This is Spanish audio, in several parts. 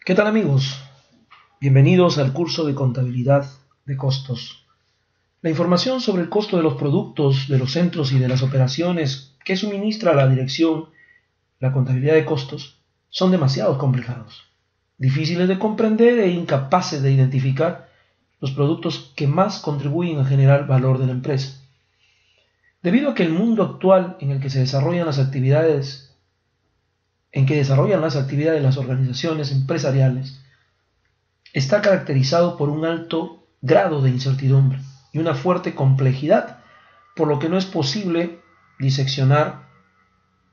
¿Qué tal amigos? Bienvenidos al curso de contabilidad de costos. La información sobre el costo de los productos, de los centros y de las operaciones que suministra la dirección, la contabilidad de costos, son demasiado complicados, difíciles de comprender e incapaces de identificar los productos que más contribuyen a generar valor de la empresa. Debido a que el mundo actual en el que se desarrollan las actividades de las organizaciones empresariales está caracterizado por un alto grado de incertidumbre y una fuerte complejidad, por lo que no es posible diseccionar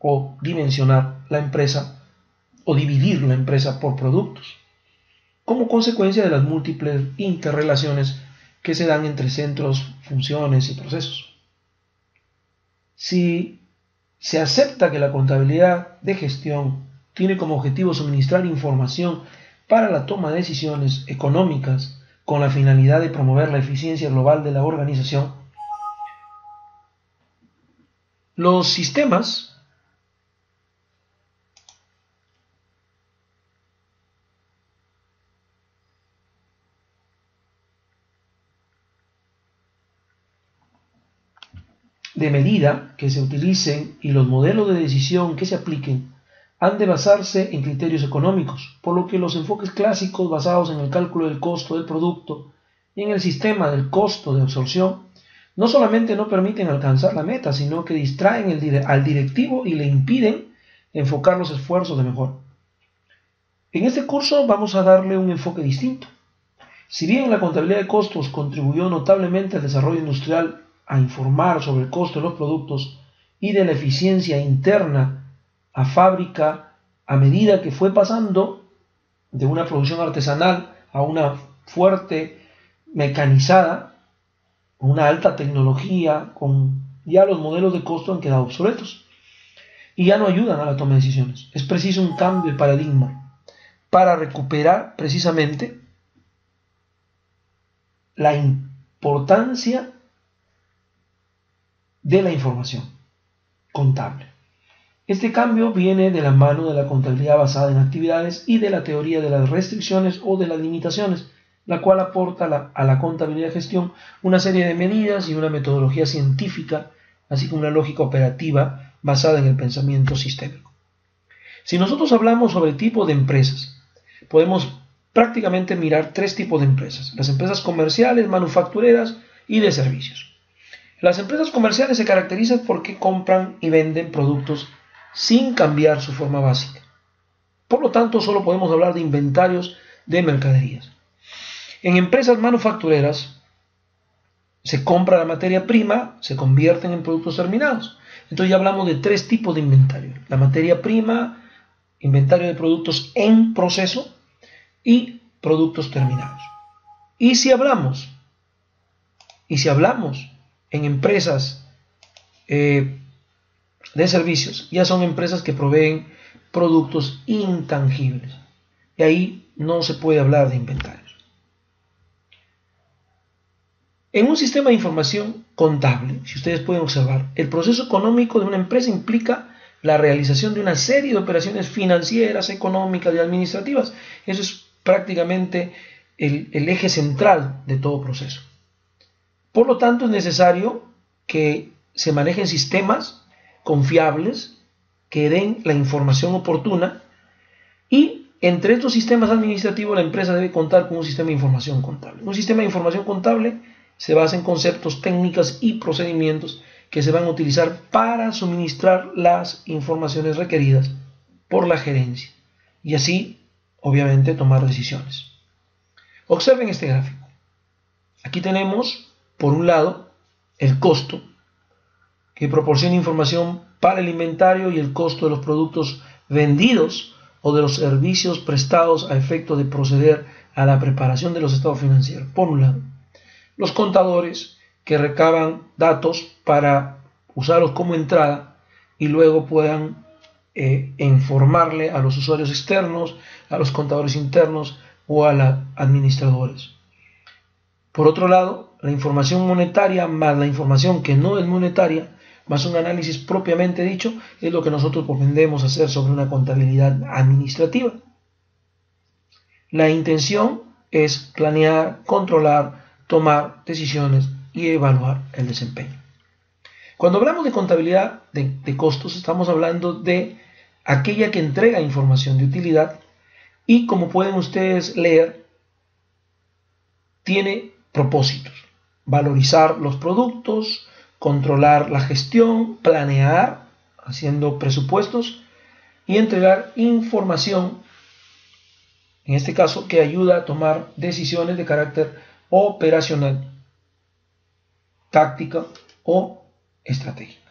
o dimensionar la empresa o dividir la empresa por productos, como consecuencia de las múltiples interrelaciones que se dan entre centros, funciones y procesos. Si se acepta que la contabilidad de gestión tiene como objetivo suministrar información para la toma de decisiones económicas con la finalidad de promover la eficiencia global de la organización, los sistemas de medida que se utilicen y los modelos de decisión que se apliquen han de basarse en criterios económicos, por lo que los enfoques clásicos basados en el cálculo del costo del producto y en el sistema del costo de absorción no solamente no permiten alcanzar la meta, sino que distraen al directivo y le impiden enfocar los esfuerzos de mejora. En este curso vamos a darle un enfoque distinto. Si bien la contabilidad de costos contribuyó notablemente al desarrollo industrial a informar sobre el costo de los productos y de la eficiencia interna a fábrica a medida que fue pasando de una producción artesanal a una fuerte mecanizada, una alta tecnología, con ya los modelos de costo han quedado obsoletos y ya no ayudan a la toma de decisiones. Es preciso un cambio de paradigma para recuperar precisamente la importancia de la información contable. Este cambio viene de la mano de la contabilidad basada en actividades y de la teoría de las restricciones o de las limitaciones, la cual aporta a la contabilidad de gestión una serie de medidas y una metodología científica, así como una lógica operativa basada en el pensamiento sistémico. Si nosotros hablamos sobre el tipo de empresas, podemos prácticamente mirar tres tipos de empresas: las empresas comerciales, manufactureras y de servicios. Las empresas comerciales se caracterizan porque compran y venden productos sin cambiar su forma básica. Por lo tanto, solo podemos hablar de inventarios de mercaderías. En empresas manufactureras se compra la materia prima, se convierten en productos terminados. Entonces ya hablamos de tres tipos de inventario: la materia prima, inventario de productos en proceso y productos terminados. Y si hablamos en empresas de servicios, ya son empresas que proveen productos intangibles, y ahí no se puede hablar de inventarios. En un sistema de información contable, si ustedes pueden observar, el proceso económico de una empresa implica la realización de una serie de operaciones financieras, económicas y administrativas. Eso es prácticamente el eje central de todo proceso. Por lo tanto, es necesario que se manejen sistemas confiables que den la información oportuna, y entre estos sistemas administrativos la empresa debe contar con un sistema de información contable. Un sistema de información contable se basa en conceptos, técnicas y procedimientos que se van a utilizar para suministrar las informaciones requeridas por la gerencia y así, obviamente, tomar decisiones. Observen este gráfico. Aquí tenemos, por un lado, el costo, que proporciona información para el inventario y el costo de los productos vendidos o de los servicios prestados a efecto de proceder a la preparación de los estados financieros. Por un lado, los contadores, que recaban datos para usarlos como entrada y luego puedan informarle a los usuarios externos, a los contadores internos o a los administradores. Por otro lado, la información monetaria más la información que no es monetaria, más un análisis propiamente dicho, es lo que nosotros pretendemos hacer sobre una contabilidad administrativa. La intención es planear, controlar, tomar decisiones y evaluar el desempeño. Cuando hablamos de contabilidad de costos, estamos hablando de aquella que entrega información de utilidad y, como pueden ustedes leer, tiene propósitos: valorizar los productos, controlar la gestión, planear, haciendo presupuestos y entregar información, en este caso, que ayuda a tomar decisiones de carácter operacional, táctica o estratégica.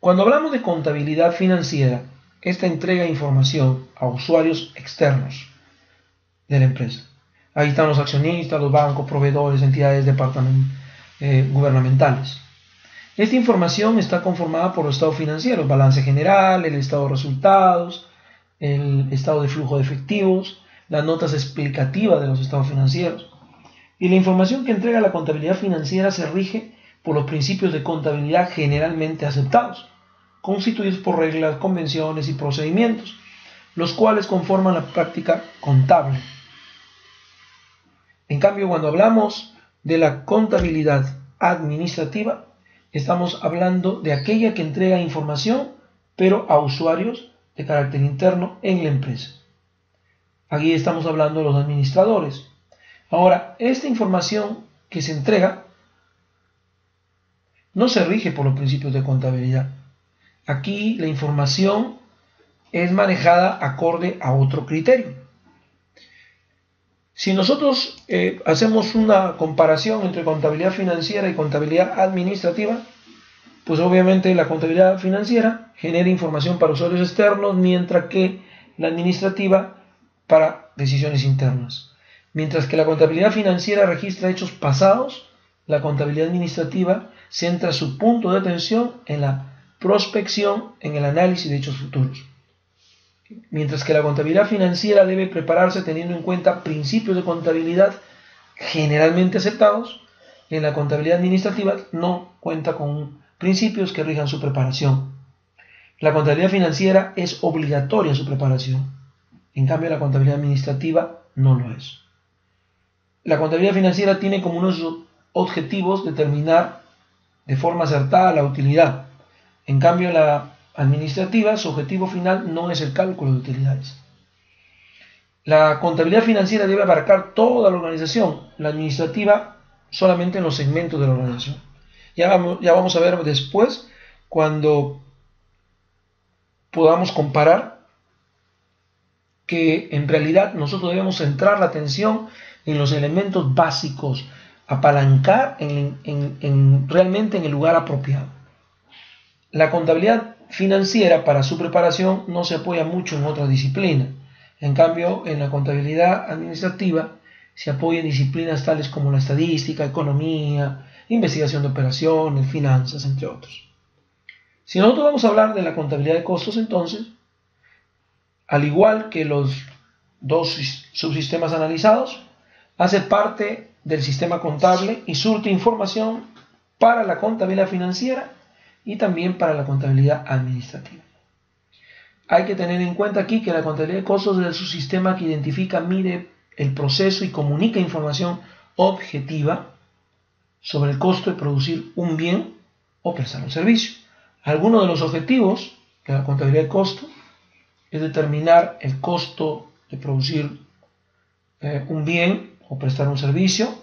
Cuando hablamos de contabilidad financiera, esta entrega información a usuarios externos de la empresa. Ahí están los accionistas, los bancos, proveedores, entidades gubernamentales. Esta información está conformada por los estados financieros: balance general, el estado de resultados, el estado de flujo de efectivos, las notas explicativas de los estados financieros. Y la información que entrega la contabilidad financiera se rige por los principios de contabilidad generalmente aceptados, constituidos por reglas, convenciones y procedimientos, los cuales conforman la práctica contable. En cambio, cuando hablamos de la contabilidad administrativa, estamos hablando de aquella que entrega información, pero a usuarios de carácter interno en la empresa. Aquí estamos hablando de los administradores. Ahora, esta información que se entrega no se rige por los principios de contabilidad. Aquí la información es manejada acorde a otro criterio. Si nosotros hacemos una comparación entre contabilidad financiera y contabilidad administrativa, pues obviamente la contabilidad financiera genera información para usuarios externos, mientras que la administrativa para decisiones internas. Mientras que la contabilidad financiera registra hechos pasados, la contabilidad administrativa centra su punto de atención en la prospección, en el análisis de hechos futuros. Mientras que la contabilidad financiera debe prepararse teniendo en cuenta principios de contabilidad generalmente aceptados, en la contabilidad administrativa no cuenta con principios que rijan su preparación. La contabilidad financiera es obligatoria su preparación, en cambio la contabilidad administrativa no lo es. La contabilidad financiera tiene como unos objetivos determinar de forma acertada la utilidad. En cambio, la administrativa, su objetivo final no es el cálculo de utilidades. La contabilidad financiera debe abarcar toda la organización, la administrativa solamente en los segmentos de la organización. Ya vamos a ver después, cuando podamos comparar, que en realidad nosotros debemos centrar la atención en los elementos básicos, apalancar realmente en el lugar apropiado. La contabilidad financiera, para su preparación, no se apoya mucho en otra disciplina. En cambio, en la contabilidad administrativa se apoya en disciplinas tales como la estadística, economía, investigación de operaciones, finanzas, entre otros. Si nosotros vamos a hablar de la contabilidad de costos, entonces, al igual que los dos subsistemas analizados, hace parte del sistema contable y surte información para la contabilidad financiera y también para la contabilidad administrativa. Hay que tener en cuenta aquí que la contabilidad de costos es el subsistema que identifica, mide el proceso y comunica información objetiva sobre el costo de producir un bien o prestar un servicio. Algunos de los objetivos de la contabilidad de costo es determinar el costo de producir un bien o prestar un servicio,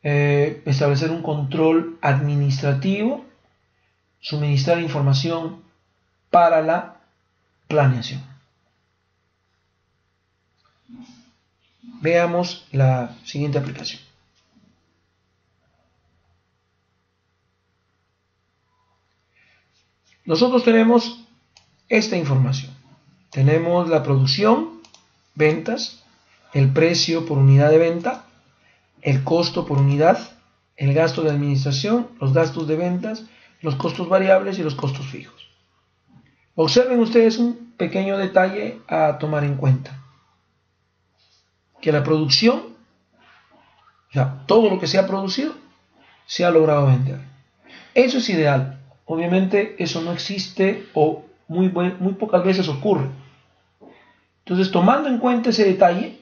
establecer un control administrativo, suministrar información para la planeación. Veamos la siguiente aplicación. Nosotros tenemos esta información. Tenemos la producción, ventas, el precio por unidad de venta, el costo por unidad, el gasto de administración, los gastos de ventas, los costos variables y los costos fijos. Observen ustedes un pequeño detalle a tomar en cuenta: que la producción, o sea, todo lo que se ha producido, se ha logrado vender. Eso es ideal. Obviamente eso no existe, o muy pocas veces ocurre. Entonces, tomando en cuenta ese detalle,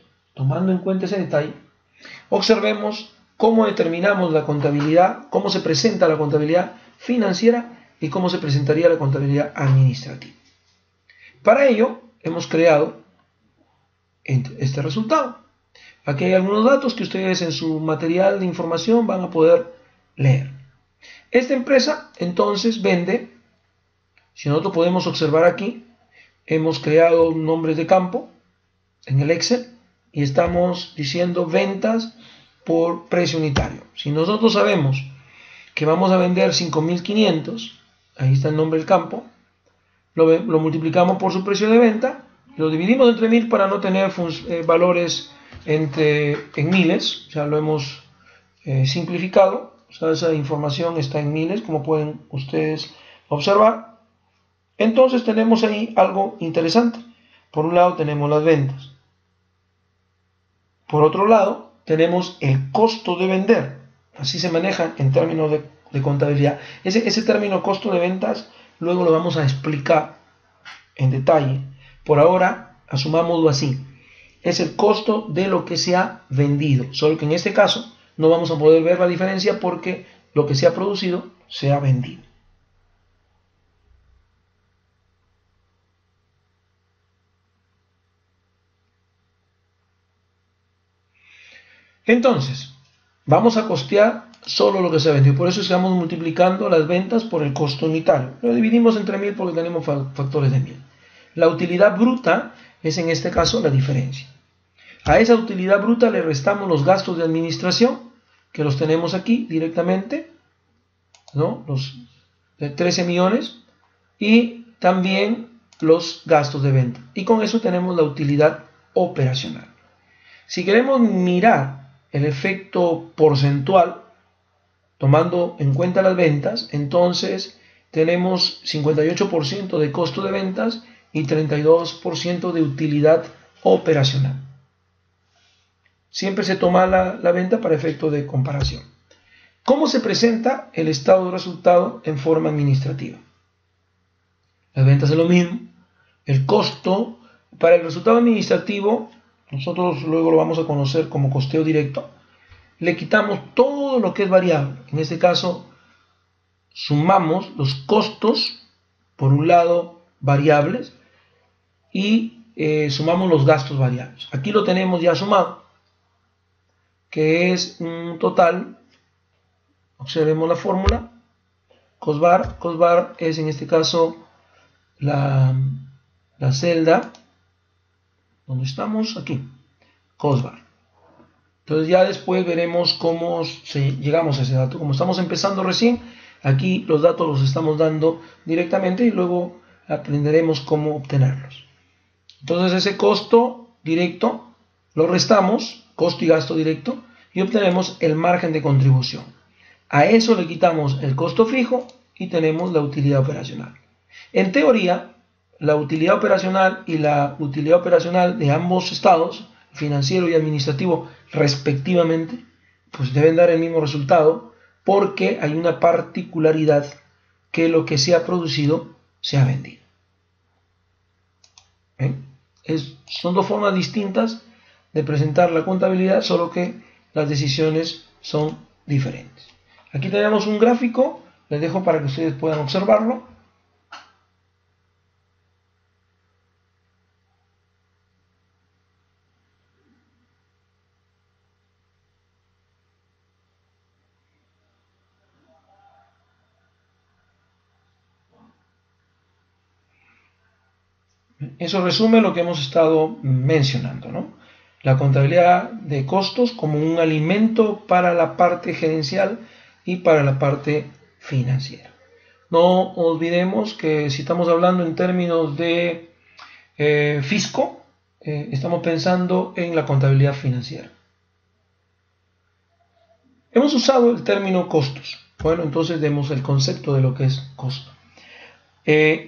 observemos cómo determinamos la contabilidad, cómo se presenta la contabilidad financiera y cómo se presentaría la contabilidad administrativa. Para ello, hemos creado este resultado. Aquí hay algunos datos que ustedes en su material de información van a poder leer. Esta empresa entonces vende, si nosotros podemos observar aquí, hemos creado nombres de campo en el Excel y estamos diciendo ventas por precio unitario. Si nosotros sabemos que vamos a vender 5.500, ahí está el nombre del campo, lo multiplicamos por su precio de venta, lo dividimos entre 1000 para no tener valores en miles, ya lo hemos simplificado, o sea, esa información está en miles, como pueden ustedes observar. Entonces tenemos ahí algo interesante. Por un lado tenemos las ventas. Por otro lado tenemos el costo de vender. Así se maneja en términos de contabilidad. Ese término costo de ventas luego lo vamos a explicar en detalle. Por ahora asumámoslo así. Es el costo de lo que se ha vendido. Solo que en este caso no vamos a poder ver la diferencia porque lo que se ha producido se ha vendido. Entonces, vamos a costear solo lo que se ha vendido. Por eso estamos multiplicando las ventas por el costo unitario. Lo dividimos entre 1000 porque tenemos factores de 1000. La utilidad bruta es en este caso la diferencia. A esa utilidad bruta le restamos los gastos de administración, que los tenemos aquí directamente, ¿no? Los de 13 millones, y también los gastos de venta. Y con eso tenemos la utilidad operacional. Si queremos mirar el efecto porcentual, tomando en cuenta las ventas, entonces tenemos 58% de costo de ventas y 32% de utilidad operacional. Siempre se toma la venta para efecto de comparación. ¿Cómo se presenta el estado de resultado en forma administrativa? Las ventas es lo mismo. El costo para el resultado administrativo, nosotros luego lo vamos a conocer como costeo directo. Le quitamos todo lo que es variable. En este caso, sumamos los costos, por un lado, variables, y sumamos los gastos variables. Aquí lo tenemos ya sumado, que es un total. Observemos la fórmula. COSBAR es en este caso la celda donde estamos, aquí, COSBAR. Entonces ya después veremos cómo llegamos a ese dato. Como estamos empezando recién, aquí los datos los estamos dando directamente y luego aprenderemos cómo obtenerlos. Entonces ese costo directo lo restamos, costo y gasto directo, y obtenemos el margen de contribución. A eso le quitamos el costo fijo y tenemos la utilidad operacional. En teoría, la utilidad operacional y la utilidad operacional de ambos estados, financiero y administrativo respectivamente, pues deben dar el mismo resultado porque hay una particularidad que lo que se ha producido se ha vendido. Son dos formas distintas de presentar la contabilidad, solo que las decisiones son diferentes. Aquí tenemos un gráfico, les dejo para que ustedes puedan observarlo. Eso resume lo que hemos estado mencionando, ¿no? La contabilidad de costos como un alimento para la parte gerencial y para la parte financiera. No olvidemos que si estamos hablando en términos de fisco, estamos pensando en la contabilidad financiera. Hemos usado el término costos. Bueno, entonces demos el concepto de lo que es costo.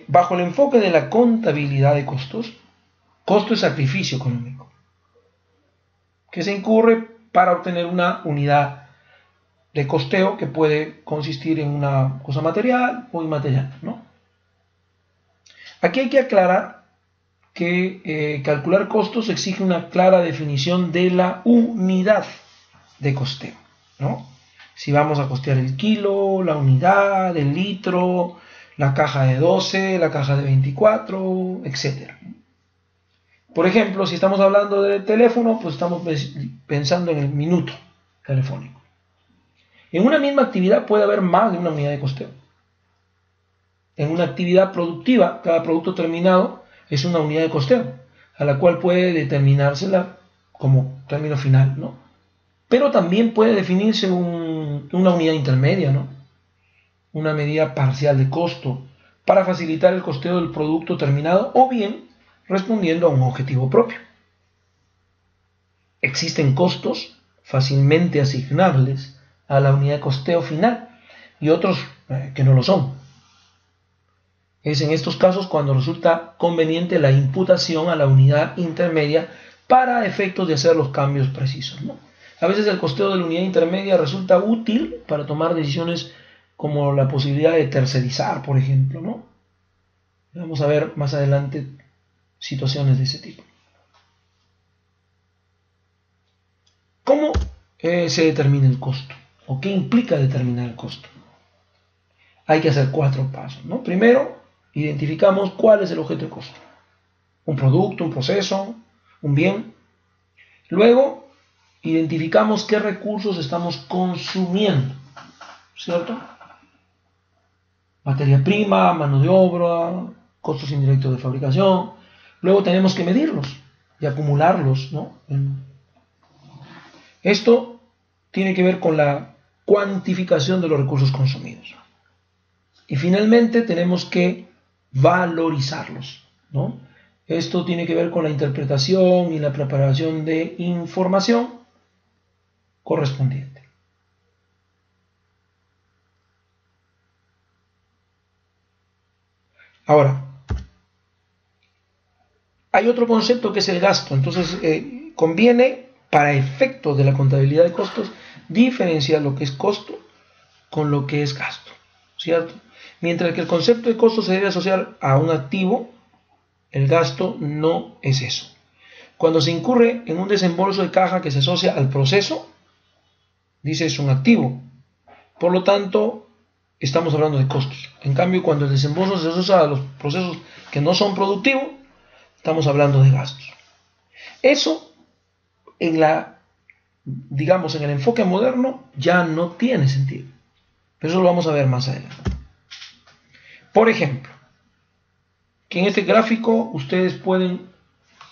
Bajo el enfoque de la contabilidad de costos, costo es sacrificio económico que se incurre para obtener una unidad de costeo que puede consistir en una cosa material o inmaterial, ¿no? Aquí hay que aclarar que calcular costos exige una clara definición de la unidad de costeo, ¿no? Si vamos a costear el kilo, la unidad, el litro, la caja de 12, la caja de 24, etc. Por ejemplo, si estamos hablando de teléfono, pues estamos pensando en el minuto telefónico. En una misma actividad puede haber más de una unidad de costeo. En una actividad productiva, cada producto terminado es una unidad de costeo, a la cual puede determinársela como término final, ¿no? Pero también puede definirse una unidad intermedia, ¿no? Una medida parcial de costo para facilitar el costeo del producto terminado o bien respondiendo a un objetivo propio. Existen costos fácilmente asignables a la unidad de costeo final y otros que no lo son. Es en estos casos cuando resulta conveniente la imputación a la unidad intermedia para efectos de hacer los cambios precisos, ¿no? A veces el costeo de la unidad intermedia resulta útil para tomar decisiones como la posibilidad de tercerizar, por ejemplo, ¿no? Vamos a ver más adelante situaciones de ese tipo. ¿Cómo se determina el costo? ¿O qué implica determinar el costo? Hay que hacer 4 pasos, ¿no? Primero, identificamos cuál es el objeto de costo. Un producto, un proceso, un bien. Luego, identificamos qué recursos estamos consumiendo, ¿cierto? Materia prima, mano de obra, costos indirectos de fabricación. Luego tenemos que medirlos y acumularlos, ¿no? Esto tiene que ver con la cuantificación de los recursos consumidos. Y finalmente tenemos que valorizarlos, ¿no? Esto tiene que ver con la interpretación y la preparación de información correspondiente. Ahora, hay otro concepto que es el gasto. Entonces, conviene, para efectos de la contabilidad de costos, diferenciar lo que es costo con lo que es gasto, ¿cierto? Mientras que el concepto de costo se debe asociar a un activo, el gasto no es eso. Cuando se incurre en un desembolso de caja que se asocia al proceso, dice es un activo. Por lo tanto, estamos hablando de costos. En cambio, cuando el desembolso se asocia a los procesos que no son productivos, estamos hablando de gastos. Eso, digamos, en el enfoque moderno, ya no tiene sentido. Pero eso lo vamos a ver más adelante. Por ejemplo, que en este gráfico ustedes pueden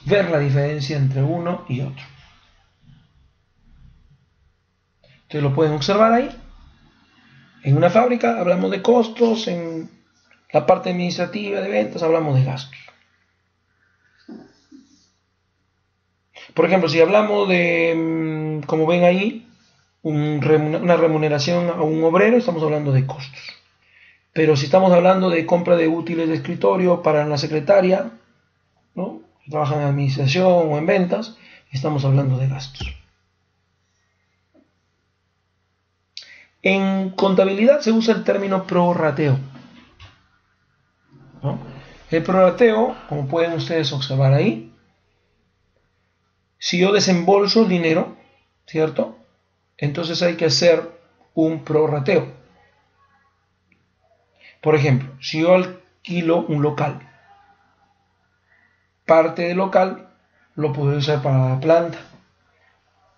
ver la diferencia entre uno y otro. Ustedes lo pueden observar ahí. En una fábrica hablamos de costos, en la parte administrativa de ventas hablamos de gastos. Por ejemplo, si hablamos de, como ven ahí, una remuneración a un obrero, estamos hablando de costos. Pero si estamos hablando de compra de útiles de escritorio para la secretaria, ¿no?, que trabaja en administración o en ventas, estamos hablando de gastos. En contabilidad se usa el término prorrateo, ¿no? El prorrateo, como pueden ustedes observar ahí, si yo desembolso el dinero, ¿cierto?, entonces hay que hacer un prorrateo. Por ejemplo, si yo alquilo un local, parte del local lo podré usar para la planta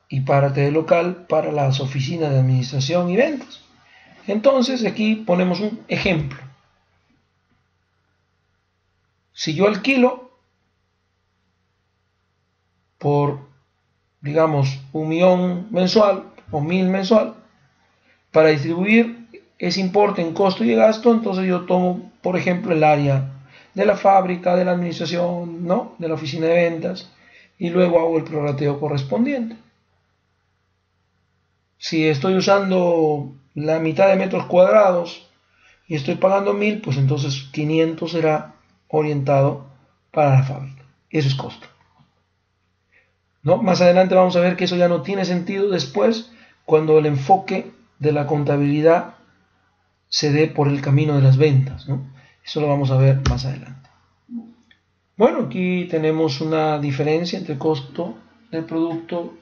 y parte del local para las oficinas de administración y ventas. Entonces aquí ponemos un ejemplo. Si yo alquilo por, digamos, 1.000.000 mensual o 1.000 mensual, para distribuir ese importe en costo y gasto, entonces yo tomo, por ejemplo, el área de la fábrica, de la administración, ¿no?, de la oficina de ventas, y luego hago el prorrateo correspondiente. Si estoy usando la mitad de metros cuadrados y estoy pagando 1.000, pues entonces 500 será orientado para la fábrica. Eso es costo, ¿no? Más adelante vamos a ver que eso ya no tiene sentido después, cuando el enfoque de la contabilidad se dé por el camino de las ventas, ¿no? Eso lo vamos a ver más adelante. Bueno, aquí tenemos una diferencia entre costo del producto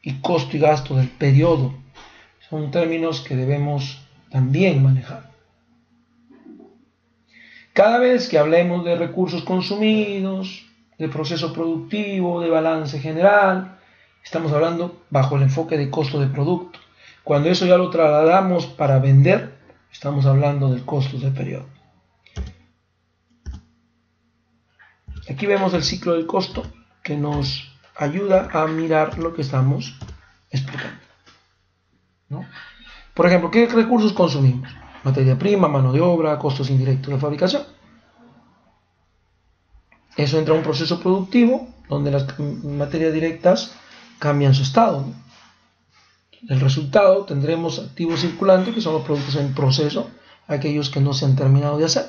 y costo y gasto del periodo. Son términos que debemos también manejar. Cada vez que hablemos de recursos consumidos, de proceso productivo, de balance general, estamos hablando bajo el enfoque de costo de producto. Cuando eso ya lo trasladamos para vender, estamos hablando del costo del periodo. Aquí vemos el ciclo del costo que nos ayuda a mirar lo que estamos explicando, ¿no? Por ejemplo, ¿qué recursos consumimos? Materia prima, mano de obra, costos indirectos de fabricación. Eso entra a un proceso productivo donde las materias directas cambian su estado, ¿no? El resultado tendremos activos circulantes, que son los productos en proceso, aquellos que no se han terminado de hacer,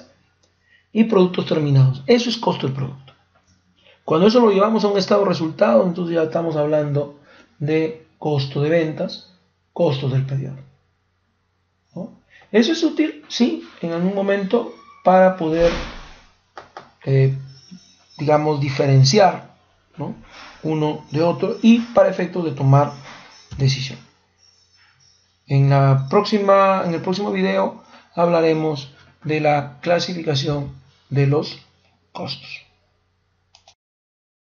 y productos terminados. Eso es costo del producto. Cuando eso lo llevamos a un estado resultado, entonces ya estamos hablando de costo de ventas, costos del periodo, ¿no? Eso es útil, sí, en algún momento para poder, digamos, diferenciar, ¿no?, uno de otro y para efectos de tomar decisión. En el próximo video hablaremos de la clasificación de los costos.